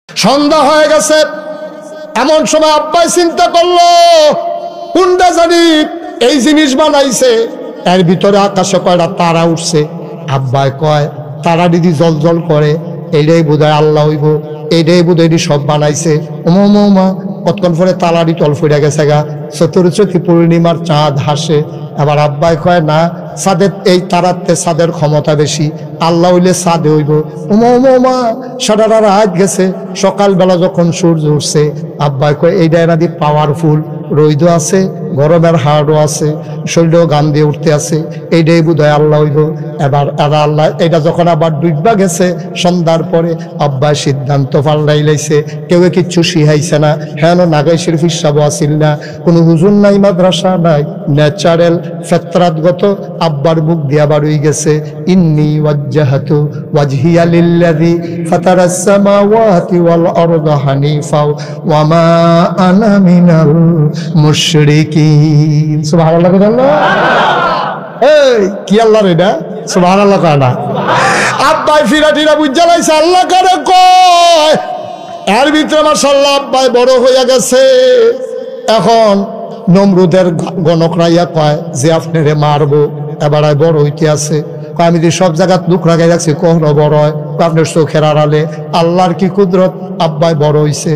সন্ধ্যা হয়ে গেছে। এমন সময় আব্বাই চিন্তা করলো কোনটা জানি এই জিনিস বানাইছে। এর ভিতরে আকাশে কয়টা তারা উঠছে। আব্বাই কয় তারা দিদি জল জল করে, এইটাই বোধহয় আল্লাহ হইব, এইটাই বোধহয় সব বানাইছে। ওমা কতক্ষণ পরে তালারি তল ফুড়ে গেছে গা, চতুর্থী পূর্ণিমার চাঁদ হাসে। আবার আব্বাই কয় না, চাঁদের এই তারাতে চাঁদের ক্ষমতা বেশি, আল্লাহ হইলে চাঁদে হইব। ওমা সারা রাত গেছে। সকালবেলা যখন সূর্য উঠছে, আব্বাই কয় এইটা এনাদি পাওয়ারফুল, রৈদ আছে, গরমের হাড়ও আছে, শরীরেও গান দিয়ে উঠতে আছে, এইটাই বোধহয় আল্লাহ হইব। এবার আল্লাহ এটা যখন আবার ডুববা গেছে সন্ধ্যার পরে, আব্বাই সিদ্ধান্ত পাল্টাই লাইছে। কেউ কিচ্ছু শিখাইছে না, হ্যাঁ নাগাই শরীফ হিসাবও আসিল না, কোনো হুজুর নাই, মাদ্রাসা নাই, ন্যাচারাল ফেতরাতগত আব্বার মুখ দিয়া বাড়ুই গেছে। ইন্নী ওয়াজ্জাহাতু ওয়াজহিয়া লিল্লাযী ফাতারাস সামাওয়াতি ওয়াল আরদা হানিফা ওয়া মা আনা মিনাল মুশরিকিন। সুবহানাল্লাহ। এই কি আল্লাহ রে এটা, সুবহানাল্লাহ কয় না। আব্বাই ফিরাটিরা বুঝা লাইছে আল্লাহ করে কয়। এর ভিতরে মাশাআল্লাহ আব্বাই বড় হইয়া গেছে। এখন নমরুদের গণকরাইয়া কয় যে আপনারে মারবো, এবার বড় হইতে আছে। আমি যে সব জায়গা দুঃখ লাগাই রাখছি, কখনো বড় হয় আপনার চোখের আড়ালে। আল্লাহর কি কুদরত, আব্বাই বড় হইছে।